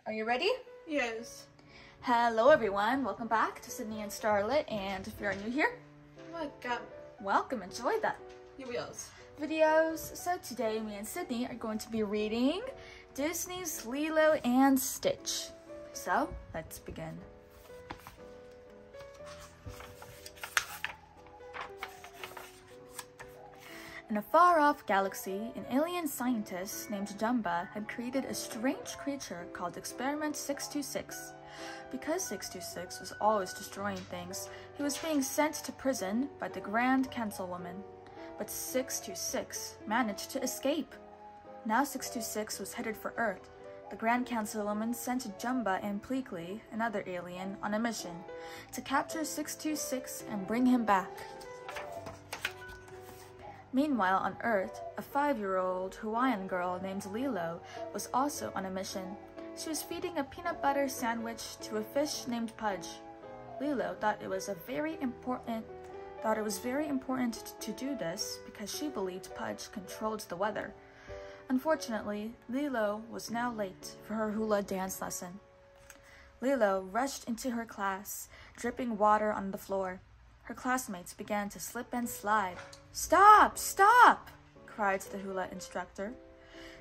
Are you ready? Yes. Hello everyone, welcome back to Sydney and Starlet, and if you're new here, welcome, enjoy the videos. So today me and Sydney are going to be reading Disney's Lilo and Stitch. So let's begin. In a far-off galaxy, an alien scientist named Jumba had created a strange creature called Experiment 626. Because 626 was always destroying things, he was being sent to prison by the Grand Councilwoman. But 626 managed to escape. Now 626 was headed for Earth. The Grand Councilwoman sent Jumba and Pleakley, another alien, on a mission to capture 626 and bring him back. Meanwhile, on Earth, a 5-year-old Hawaiian girl named Lilo was also on a mission. She was feeding a peanut butter sandwich to a fish named Pudge. Lilo thought it was very important to do this because she believed Pudge controlled the weather. Unfortunately, Lilo was now late for her hula dance lesson. Lilo rushed into her class, dripping water on the floor. Her classmates began to slip and slide. "Stop! Stop!" cried the hula instructor.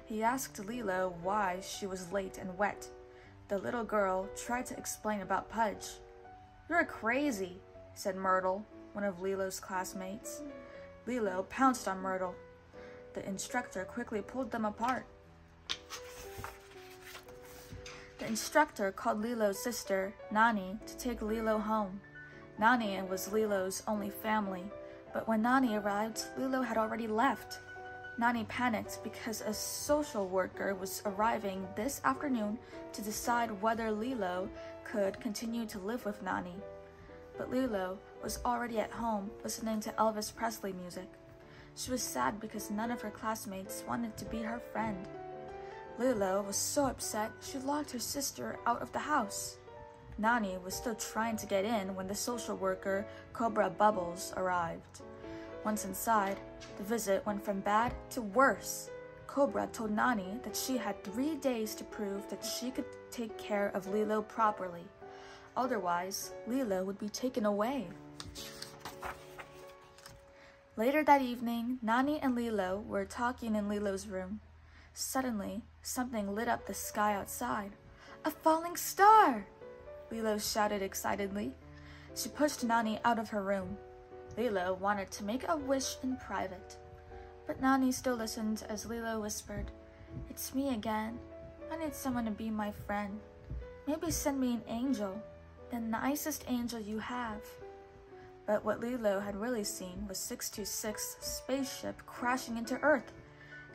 He asked Lilo why she was late and wet. The little girl tried to explain about Pudge. "You're crazy," said Myrtle, one of Lilo's classmates. Lilo pounced on Myrtle. The instructor quickly pulled them apart. The instructor called Lilo's sister, Nani, to take Lilo home. Nani was Lilo's only family, but when Nani arrived, Lilo had already left. Nani panicked because a social worker was arriving this afternoon to decide whether Lilo could continue to live with Nani. But Lilo was already at home listening to Elvis Presley music. She was sad because none of her classmates wanted to be her friend. Lilo was so upset she locked her sister out of the house. Nani was still trying to get in when the social worker, Cobra Bubbles, arrived. Once inside, the visit went from bad to worse. Cobra told Nani that she had 3 days to prove that she could take care of Lilo properly. Otherwise, Lilo would be taken away. Later that evening, Nani and Lilo were talking in Lilo's room. Suddenly, something lit up the sky outside. "A falling star!" Lilo shouted excitedly. She pushed Nani out of her room. Lilo wanted to make a wish in private. But Nani still listened as Lilo whispered, "It's me again. I need someone to be my friend. Maybe send me an angel, the nicest angel you have." But what Lilo had really seen was 626's spaceship crashing into Earth.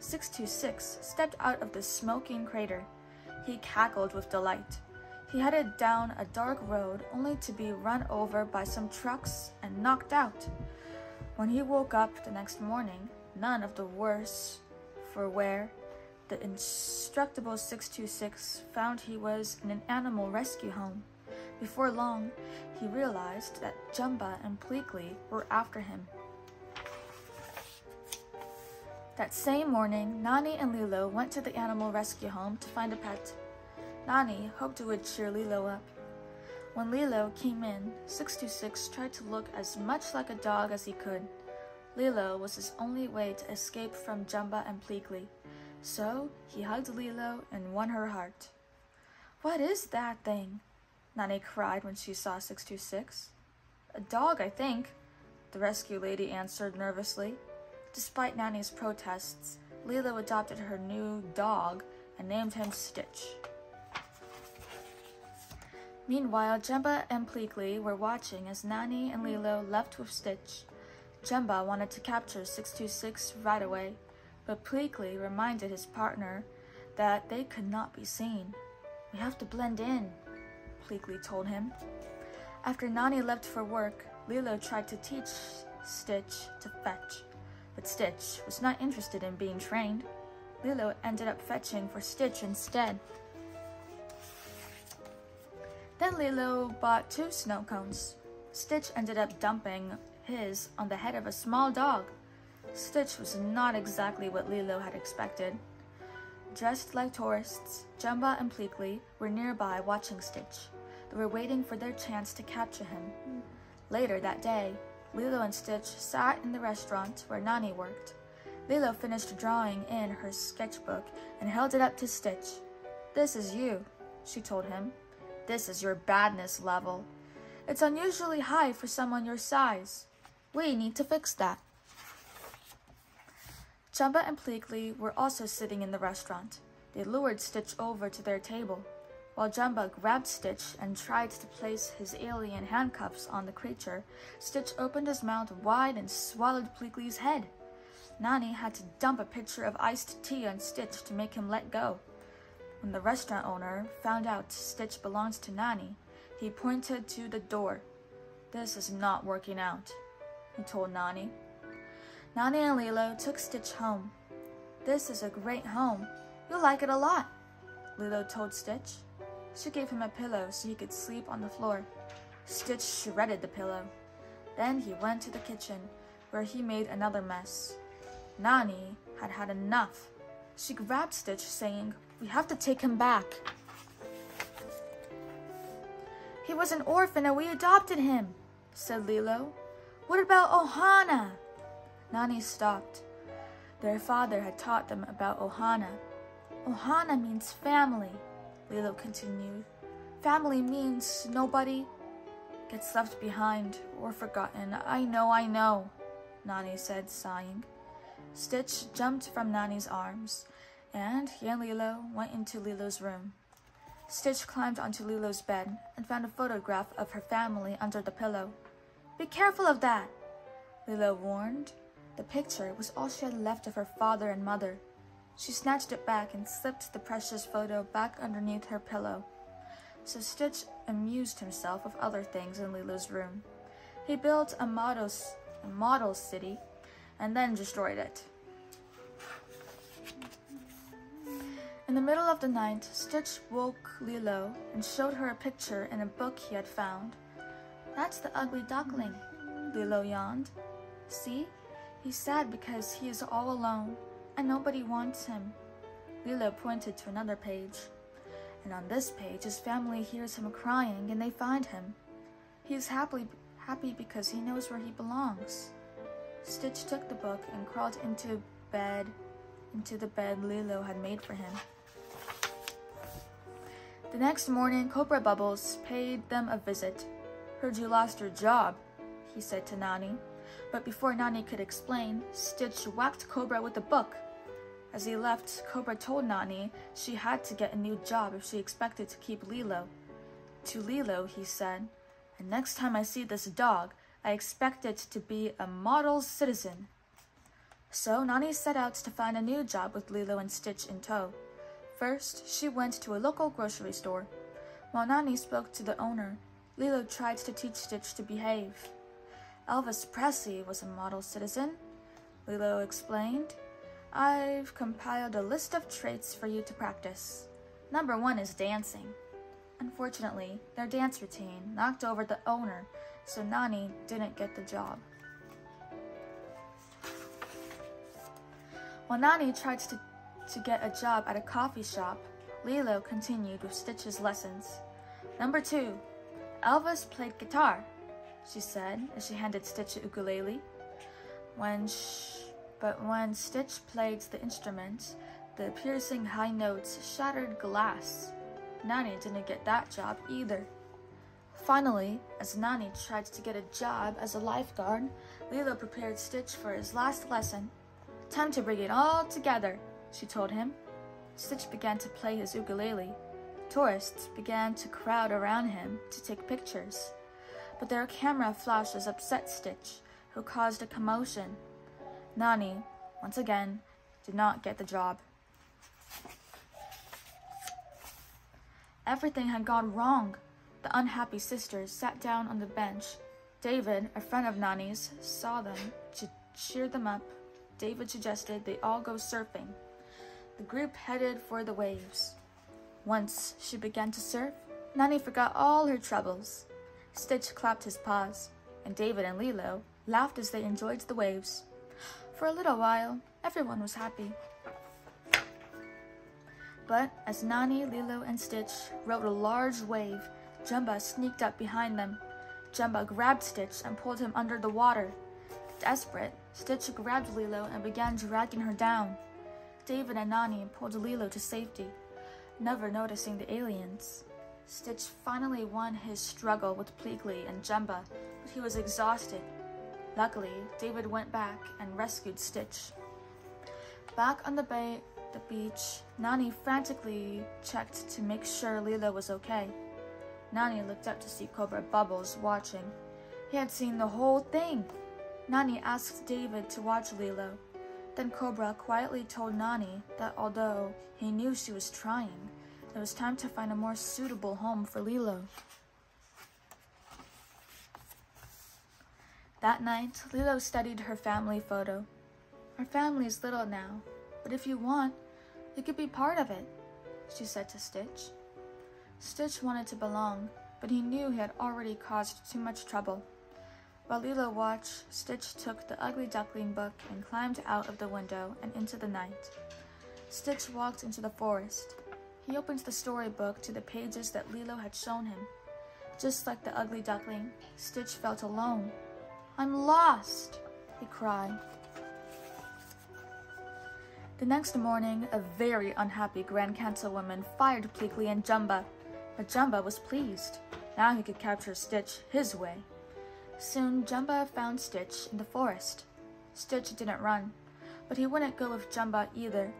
626 stepped out of the smoking crater. He cackled with delight. He headed down a dark road only to be run over by some trucks and knocked out. When he woke up the next morning, none of the worse for wear, the indestructible 626 found he was in an animal rescue home. Before long, he realized that Jumba and Pleakley were after him. That same morning, Nani and Lilo went to the animal rescue home to find a pet. Nani hoped it would cheer Lilo up. When Lilo came in, 626 tried to look as much like a dog as he could. Lilo was his only way to escape from Jumba and Pleakley, so he hugged Lilo and won her heart. "What is that thing?" Nani cried when she saw 626. "A dog, I think," the rescue lady answered nervously. Despite Nani's protests, Lilo adopted her new dog and named him Stitch. Meanwhile, Jumba and Pleakley were watching as Nani and Lilo left with Stitch. Jumba wanted to capture 626 right away, but Pleakley reminded his partner that they could not be seen. "We have to blend in," Pleakley told him. After Nani left for work, Lilo tried to teach Stitch to fetch, but Stitch was not interested in being trained. Lilo ended up fetching for Stitch instead. Then Lilo bought 2 snow cones. Stitch ended up dumping his on the head of a small dog. Stitch was not exactly what Lilo had expected. Dressed like tourists, Jumba and Pleakley were nearby watching Stitch. They were waiting for their chance to capture him. Later that day, Lilo and Stitch sat in the restaurant where Nani worked. Lilo finished drawing in her sketchbook and held it up to Stitch. "This is you," she told him. "This is your badness level. It's unusually high for someone your size. We need to fix that." Jumba and Pleakley were also sitting in the restaurant. They lured Stitch over to their table. While Jumba grabbed Stitch and tried to place his alien handcuffs on the creature, Stitch opened his mouth wide and swallowed Pleakley's head. Nani had to dump a pitcher of iced tea on Stitch to make him let go. When the restaurant owner found out Stitch belongs to Nani, he pointed to the door. "This is not working out," he told Nani. Nani and Lilo took Stitch home. "This is a great home. You'll like it a lot," Lilo told Stitch. She gave him a pillow so he could sleep on the floor. Stitch shredded the pillow. Then he went to the kitchen, where he made another mess. Nani had had enough. She grabbed Stitch, saying, "We have to take him back. He was an orphan and we adopted him," said Lilo. "What about Ohana?" Nani stopped. Their father had taught them about Ohana. "Ohana means family," Lilo continued. "Family means nobody gets left behind or forgotten. I know," Nani said, sighing. Stitch jumped from Nani's arms, and he and Lilo went into Lilo's room. Stitch climbed onto Lilo's bed and found a photograph of her family under the pillow. "Be careful of that," Lilo warned. The picture was all she had left of her father and mother. She snatched it back and slipped the precious photo back underneath her pillow. So Stitch amused himself with other things in Lilo's room. He built a model city and then destroyed it. In the middle of the night, Stitch woke Lilo and showed her a picture in a book he had found. "That's the ugly duckling," Lilo yawned. "See? He's sad because he is all alone, and nobody wants him." Lilo pointed to another page. And on this page, his family hears him crying and they find him. He is happy because he knows where he belongs. Stitch took the book and crawled into the bed Lilo had made for him. The next morning, Cobra Bubbles paid them a visit. "Heard you lost your job," he said to Nani. But before Nani could explain, Stitch whacked Cobra with a book. As he left, Cobra told Nani she had to get a new job if she expected to keep Lilo. To Lilo, he said, "And next time I see this dog, I expect it to be a model citizen." So Nani set out to find a new job with Lilo and Stitch in tow. First, she went to a local grocery store. While Nani spoke to the owner, Lilo tried to teach Stitch to behave. "Elvis Presley was a model citizen," Lilo explained. "I've compiled a list of traits for you to practice. Number 1 is dancing." Unfortunately, their dance routine knocked over the owner, so Nani didn't get the job. While Nani tried to get a job at a coffee shop, Lilo continued with Stitch's lessons. "Number 2, Elvis played guitar," she said as she handed Stitch a ukulele. But when Stitch played the instrument, the piercing high notes shattered glass. Nani didn't get that job either. Finally, as Nani tried to get a job as a lifeguard, Lilo prepared Stitch for his last lesson. "Time to bring it all together," she told him. Stitch began to play his ukulele. Tourists began to crowd around him to take pictures. But their camera flashes upset Stitch, who caused a commotion. Nani, once again, did not get the job. Everything had gone wrong. The unhappy sisters sat down on the bench. David, a friend of Nani's, saw them. To cheer them up, David suggested they all go surfing. The group headed for the waves. Once she began to surf, Nani forgot all her troubles. Stitch clapped his paws, and David and Lilo laughed as they enjoyed the waves. For a little while, everyone was happy. But as Nani, Lilo, and Stitch rode a large wave, Jumba sneaked up behind them. Jumba grabbed Stitch and pulled him under the water. Desperate, Stitch grabbed Lilo and began dragging her down. David and Nani pulled Lilo to safety, never noticing the aliens. Stitch finally won his struggle with Pleakley and Jumba, but he was exhausted. Luckily, David went back and rescued Stitch. Back on the beach, Nani frantically checked to make sure Lilo was okay. Nani looked up to see Cobra Bubbles watching. He had seen the whole thing. Nani asked David to watch Lilo. Then Cobra quietly told Nani that although he knew she was trying, it was time to find a more suitable home for Lilo. That night, Lilo studied her family photo. Our family is little now, but if you want, you could be part of it, she said to Stitch. Stitch wanted to belong, but he knew he had already caused too much trouble. While Lilo watched, Stitch took the Ugly Duckling book and climbed out of the window and into the night. Stitch walked into the forest. He opened the storybook to the pages that Lilo had shown him. Just like the Ugly Duckling, Stitch felt alone. "I'm lost," he cried. The next morning, a very unhappy Grand Councilwoman fired Pleakley and Jumba, but Jumba was pleased. Now he could capture Stitch his way. Soon, Jumba found Stitch in the forest. Stitch didn't run, but he wouldn't go with Jumba either.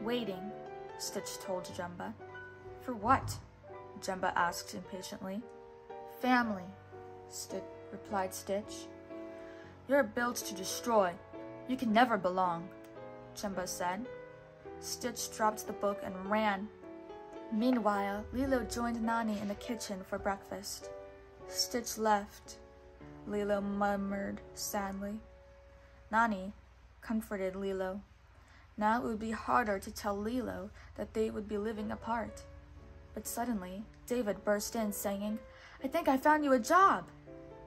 "Waiting," Stitch told Jumba. "For what?" Jumba asked impatiently. "Family," replied Stitch. "You're built to destroy. You can never belong," Jumba said. Stitch dropped the book and ran. Meanwhile, Lilo joined Nani in the kitchen for breakfast. Stitch left, Lilo murmured sadly. Nani comforted Lilo. Now it would be harder to tell Lilo that they would be living apart. But suddenly, David burst in, saying, "I think I found you a job."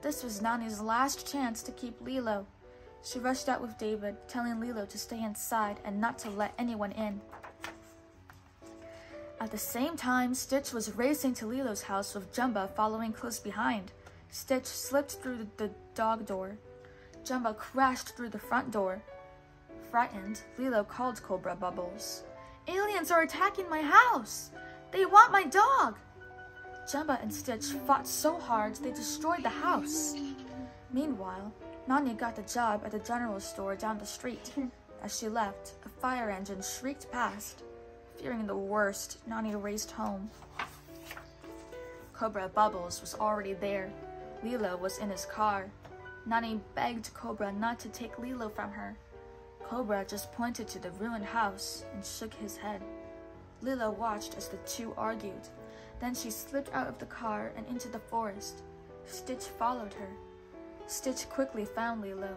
This was Nani's last chance to keep Lilo. She rushed out with David, telling Lilo to stay inside and not to let anyone in. At the same time, Stitch was racing to Lilo's house with Jumba following close behind. Stitch slipped through the dog door. Jumba crashed through the front door. Frightened, Lilo called Cobra Bubbles. "Aliens are attacking my house! They want my dog!" Jumba and Stitch fought so hard they destroyed the house. Meanwhile, Nani got the job at the general store down the street. As she left, a fire engine shrieked past. Fearing the worst, Nani raced home. Cobra Bubbles was already there. Lilo was in his car. Nani begged Cobra not to take Lilo from her. Cobra just pointed to the ruined house and shook his head. Lilo watched as the two argued. Then she slipped out of the car and into the forest. Stitch followed her. Stitch quickly found Lilo.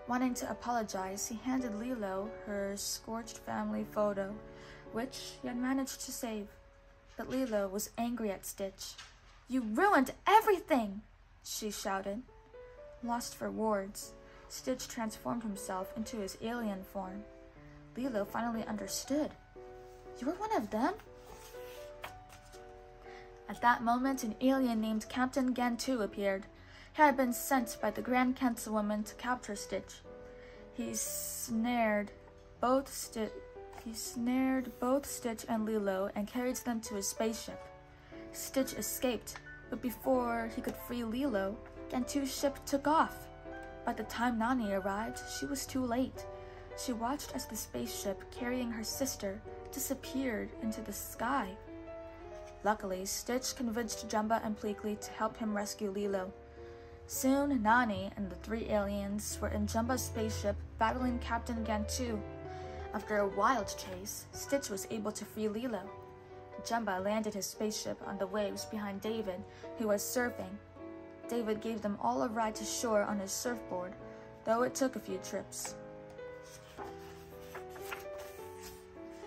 Wanting to apologize, he handed Lilo her scorched family photo, which he had managed to save. But Lilo was angry at Stitch. "You ruined everything!" she shouted. Lost for words, Stitch transformed himself into his alien form. Lilo finally understood. "You're one of them?" At that moment, an alien named Captain Gantu appeared. He had been sent by the Grand Councilwoman to capture Stitch. He snared both Stitch and Lilo and carried them to his spaceship. Stitch escaped, but before he could free Lilo, Gantu's ship took off. By the time Nani arrived, she was too late. She watched as the spaceship carrying her sister disappeared into the sky. Luckily, Stitch convinced Jumba and Pleakley to help him rescue Lilo. Soon, Nani and the three aliens were in Jumba's spaceship battling Captain Gantu. After a wild chase, Stitch was able to free Lilo. Jumba landed his spaceship on the waves behind David, who was surfing. David gave them all a ride to shore on his surfboard, though it took a few trips.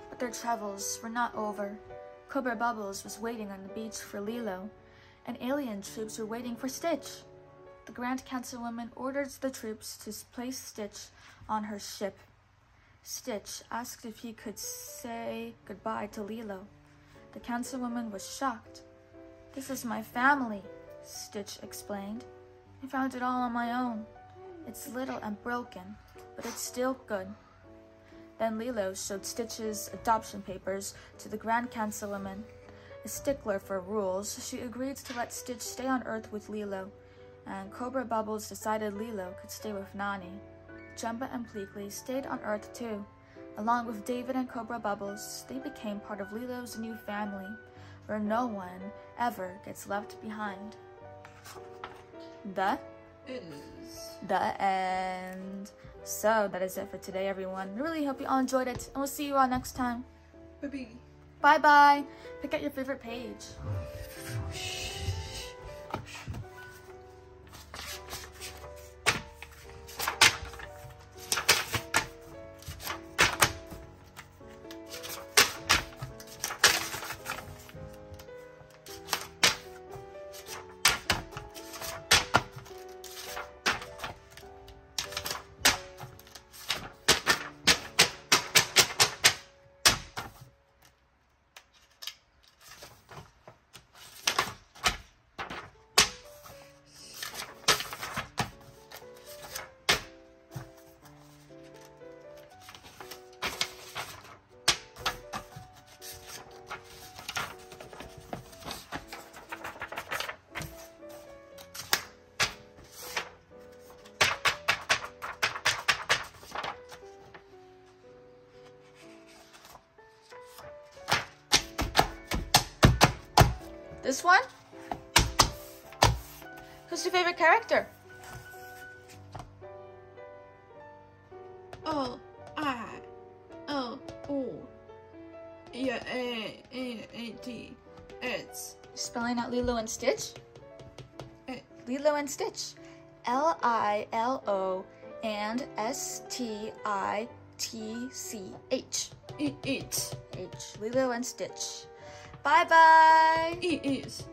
But their travels were not over. Cobra Bubbles was waiting on the beach for Lilo, and alien troops were waiting for Stitch. The Grand Councilwoman ordered the troops to place Stitch on her ship. Stitch asked if he could say goodbye to Lilo. The councilwoman was shocked. "This is my family," Stitch explained. "I found it all on my own. It's little and broken, but it's still good." Then Lilo showed Stitch's adoption papers to the Grand Councilwoman. A stickler for rules, she agreed to let Stitch stay on Earth with Lilo, and Cobra Bubbles decided Lilo could stay with Nani. Jumba and Pleakley stayed on Earth too. Along with David and Cobra Bubbles, they became part of Lilo's new family, where no one ever gets left behind. The end. So that is it for today, everyone. I really hope you all enjoyed it, and we'll see you all next time. Bye-bye. Bye-bye. Pick out your favorite page. This one? Who's your favorite character? Yeah, A-T. It's. Spelling out Lilo and Stitch? Lilo and Stitch. Lilo and Stitch. It. H. Lilo and Stitch. Bye-bye. It is.